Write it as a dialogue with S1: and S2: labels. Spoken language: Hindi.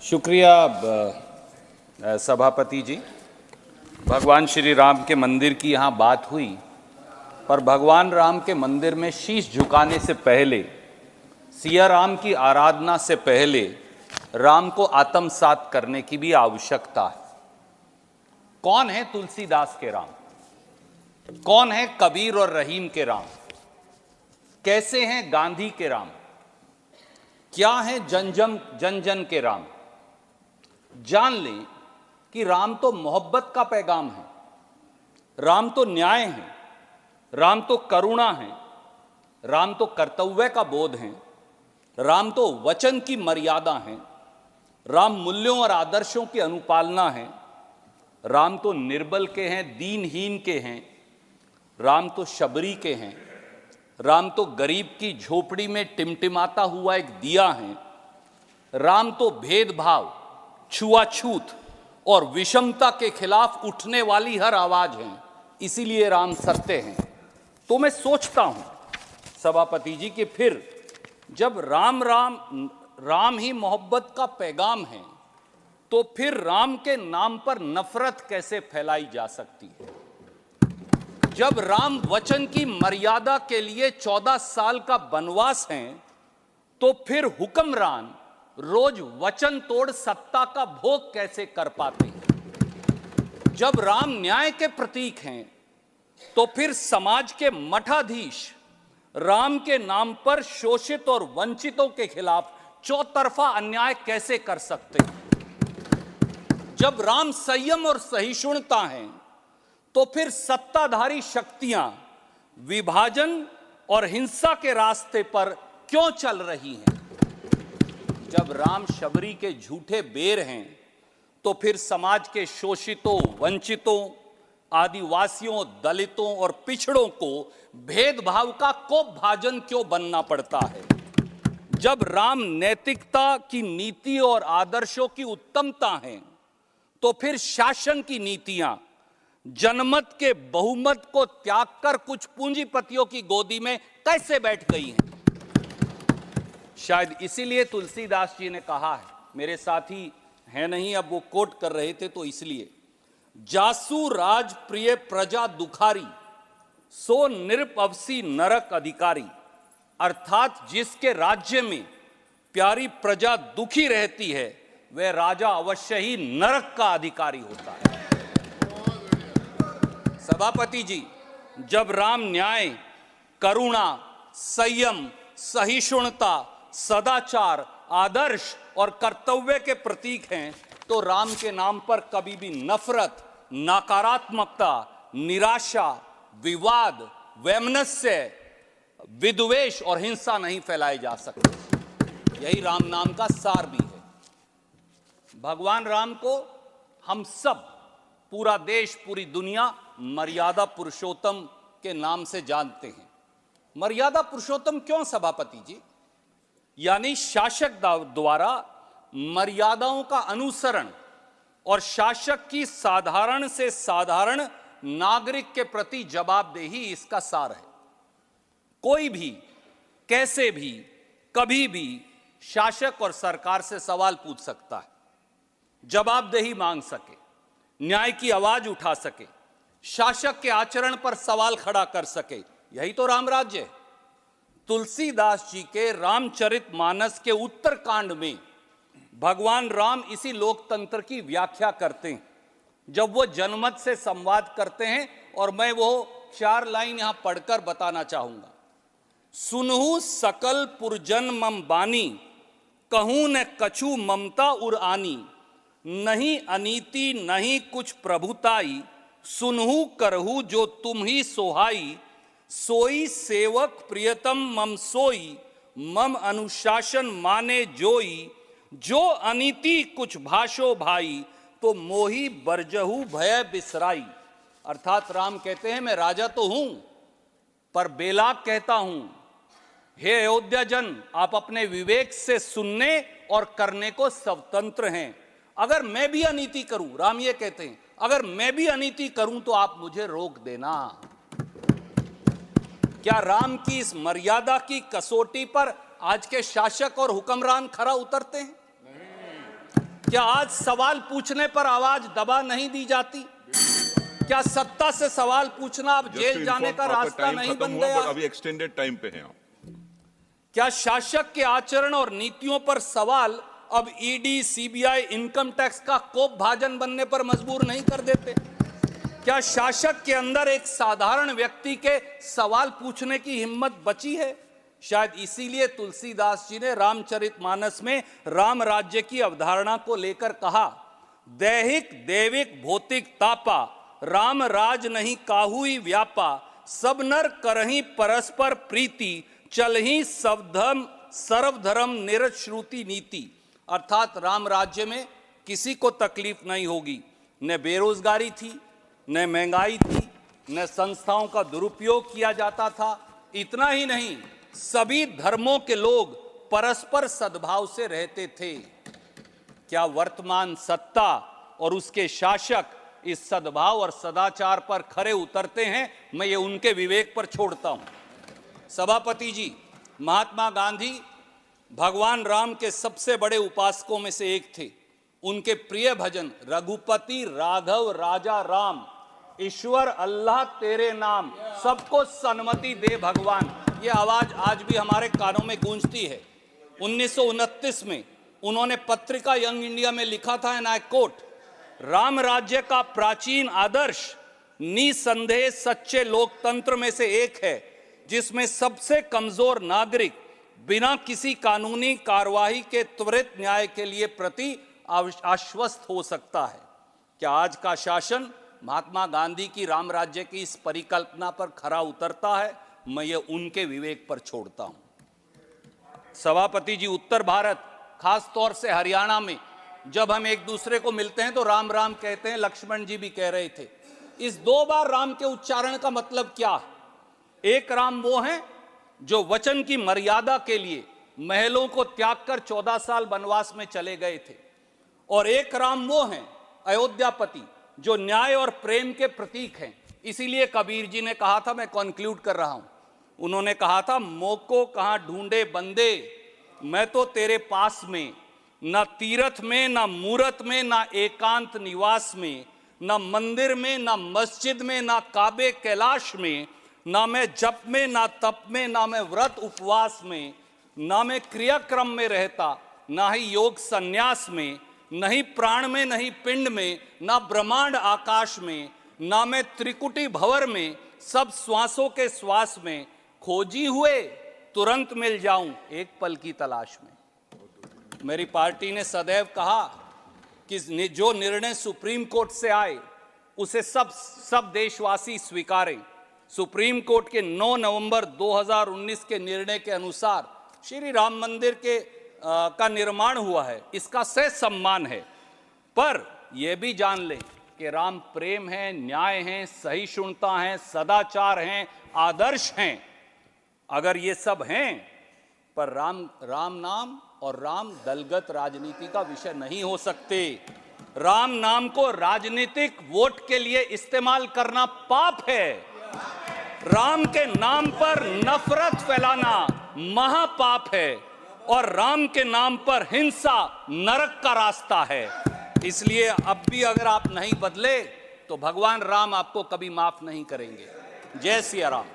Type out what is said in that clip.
S1: शुक्रिया सभापति जी। भगवान श्री राम के मंदिर की यहाँ बात हुई, पर भगवान राम के मंदिर में शीश झुकाने से पहले, सिया राम की आराधना से पहले राम को आत्मसात करने की भी आवश्यकता है। कौन है तुलसीदास के राम? कौन है कबीर और रहीम के राम? कैसे हैं गांधी के राम? क्या है जन जन के राम? जान लें कि राम तो मोहब्बत का पैगाम है, राम तो न्याय है, राम तो करुणा है, राम तो कर्तव्य का बोध है, राम तो वचन की मर्यादा है, राम मूल्यों और आदर्शों की अनुपालना है, राम तो निर्बल के हैं, दीनहीन के हैं, राम तो शबरी के हैं, राम तो गरीब की झोपड़ी में टिमटिमाता हुआ एक दिया है, राम तो भेदभाव, छुआछूत और विषमता के खिलाफ उठने वाली हर आवाज है। इसीलिए राम सत्य हैं। तो मैं सोचता हूं सभापति जी कि फिर जब राम ही मोहब्बत का पैगाम है, तो फिर राम के नाम पर नफरत कैसे फैलाई जा सकती है? जब राम वचन की मर्यादा के लिए 14 साल का वनवास है, तो फिर हुक्मरान रोज वचन तोड़ सत्ता का भोग कैसे कर पाते हैं? जब राम न्याय के प्रतीक हैं, तो फिर समाज के मठाधीश राम के नाम पर शोषित और वंचितों के खिलाफ चौतरफा अन्याय कैसे कर सकते हैं? जब राम संयम और सहिष्णुता है, तो फिर सत्ताधारी शक्तियां विभाजन और हिंसा के रास्ते पर क्यों चल रही हैं? जब राम शबरी के झूठे बेर हैं, तो फिर समाज के शोषितों, वंचितों, आदिवासियों, दलितों और पिछड़ों को भेदभाव का कोप भाजन क्यों बनना पड़ता है? जब राम नैतिकता की नीति और आदर्शों की उत्तमता है, तो फिर शासन की नीतियां जनमत के बहुमत को त्याग कर कुछ पूंजीपतियों की गोदी में कैसे बैठ गई हैं? शायद इसीलिए तुलसीदास जी ने कहा है, मेरे साथी हैं नहीं, अब वो कोट कर रहे थे तो इसलिए, जासु राज प्रिय प्रजा दुखारी, सो निरपवसी नरक अधिकारी। अर्थात जिसके राज्य में प्यारी प्रजा दुखी रहती है, वह राजा अवश्य ही नरक का अधिकारी होता है। सभापति जी, जब राम न्याय, करुणा, संयम, सहिष्णुता, सदाचार, आदर्श और कर्तव्य के प्रतीक हैं, तो राम के नाम पर कभी भी नफरत, नकारात्मकता, निराशा, विवाद, वैमनस्य, विद्वेष और हिंसा नहीं फैलाई जा सकती। यही राम नाम का सार भी है। भगवान राम को हम सब, पूरा देश, पूरी दुनिया मर्यादा पुरुषोत्तम के नाम से जानते हैं। मर्यादा पुरुषोत्तम क्यों सभापति जी? यानी शासक द्वारा मर्यादाओं का अनुसरण और शासक की साधारण से साधारण नागरिक के प्रति जवाबदेही इसका सार है। कोई भी, कैसे भी, कभी भी शासक और सरकार से सवाल पूछ सकता है, जवाबदेही मांग सके, न्याय की आवाज उठा सके, शासक के आचरण पर सवाल खड़ा कर सके। यही तो राम राज्य है। तुलसीदास जी के रामचरितमानस के उत्तरकांड में भगवान राम इसी लोकतंत्र की व्याख्या करते हैं, जब वो जनमत से संवाद करते हैं, और मैं वो 4 लाइन यहां पढ़कर बताना चाहूंगा। सुनहु सकल पुरजन मम बानी, कहूं न कछु ममता उर आनी, नहीं अनीति नहीं कुछ प्रभुताई, सुनहु करहु जो तुम ही सोहाई, सोई सेवक प्रियतम मम सोई, मम अनुशासन माने जोई, जो अनीति कुछ भाषो भाई, तो मोही बरजहु भय बिसराई। अर्थात राम कहते हैं, मैं राजा तो हूं, पर बेलाग कहता हूं, हे अयोध्या जन, आप अपने विवेक से सुनने और करने को स्वतंत्र हैं। अगर मैं भी अनीति करूं, राम ये कहते हैं, अगर मैं भी अनीति करूं तो आप मुझे रोक देना। क्या राम की इस मर्यादा की कसौटी पर आज के शासक और हुक्मरान खरा उतरते हैं? क्या आज सवाल पूछने पर आवाज दबा नहीं दी जाती? क्या सत्ता से सवाल पूछना अब जेल जाने का रास्ता नहीं बन गया?
S2: अभी एक्सटेंडेड टाइम पे हैं आप।
S1: क्या शासक के आचरण और नीतियों पर सवाल अब ईडी, सीबीआई, इनकम टैक्स का कोप भाजन बनने पर मजबूर नहीं कर देते? क्या शासक के अंदर एक साधारण व्यक्ति के सवाल पूछने की हिम्मत बची है? शायद इसीलिए तुलसीदास जी ने रामचरितमानस में राम राज्य की अवधारणा को लेकर कहा, दैहिक देविक भौतिक तापा, राम राज नहीं काहुई व्यापा, सब नर करही परस्पर प्रीति, चलही सबधर्म सर्वधर्म निरश्रुति नीति। अर्थात राम राज्य में किसी को तकलीफ नहीं होगी, न बेरोजगारी थी, न महंगाई थी, न संस्थाओं का दुरुपयोग किया जाता था। इतना ही नहीं, सभी धर्मों के लोग परस्पर सद्भाव से रहते थे। क्या वर्तमान सत्ता और उसके शासक इस सद्भाव और सदाचार पर खरे उतरते हैं? मैं ये उनके विवेक पर छोड़ता हूं। सभापति जी, महात्मा गांधी भगवान राम के सबसे बड़े उपासकों में से एक थे। उनके प्रिय भजन रघुपति राघव राजा राम, ईश्वर अल्लाह तेरे नाम, सबको सन्मति दे भगवान, ये आवाज आज भी हमारे कानों में गूंजती है। 1929 में उन्होंने पत्रिका यंग इंडिया में लिखा था, एंड आई कोट, राम राज्य का प्राचीन आदर्श निसंदेह सच्चे लोकतंत्र में से एक है, जिसमें सबसे कमजोर नागरिक बिना किसी कानूनी कार्यवाही के त्वरित न्याय के लिए प्रति आश्वस्त हो सकता है। क्या आज का शासन महात्मा गांधी की राम राज्य की इस परिकल्पना पर खरा उतरता है? मैं ये उनके विवेक पर छोड़ता हूं। सभापति जी, उत्तर भारत, खास तौर से हरियाणा में जब हम एक दूसरे को मिलते हैं तो राम राम कहते हैं। लक्ष्मण जी भी कह रहे थे। इस 2 बार राम के उच्चारण का मतलब क्या है? एक राम वो हैं जो वचन की मर्यादा के लिए महलों को त्याग कर 14 साल वनवास में चले गए थे, और एक राम वो हैं अयोध्यापति जो न्याय और प्रेम के प्रतीक हैं। इसीलिए कबीर जी ने कहा था, मैं कॉन्क्लूड कर रहा हूं, उन्होंने कहा था, मोको कहां ढूंढे बंदे, मैं तो तेरे पास में, ना तीर्थ में, ना मूरत में, ना एकांत निवास में, ना मंदिर में, ना मस्जिद में, ना काबे कैलाश में, ना मैं जप में, ना तप में, ना मैं व्रत उपवास में, ना मैं क्रियाक्रम में रहता, ना ही योग संन्यास में, नहीं प्राण में, नहीं पिंड में, ना ब्रह्मांड आकाश में, ना मैं त्रिकुटी भंवर में, सब श्वासों के श्वास में, खोजी हुए तुरंत मिल जाऊं एक पल की तलाश में। मेरी पार्टी ने सदैव कहा कि जो निर्णय सुप्रीम कोर्ट से आए उसे सब देशवासी स्वीकारें। सुप्रीम कोर्ट के 9 नवंबर 2019 के निर्णय के अनुसार श्री राम मंदिर का निर्माण हुआ है, इसका सह सम्मान है, पर यह भी जान लें कि राम प्रेम है, न्याय है, सहिष्णुता है, सदाचार हैं, आदर्श हैं। अगर ये सब हैं, पर राम नाम और राम दलगत राजनीति का विषय नहीं हो सकते। राम नाम को राजनीतिक वोट के लिए इस्तेमाल करना पाप है। राम के नाम पर नफरत फैलाना महापाप है, और राम के नाम पर हिंसा नरक का रास्ता है। इसलिए अब भी अगर आप नहीं बदले तो भगवान राम आपको कभी माफ नहीं करेंगे। जय सिया राम।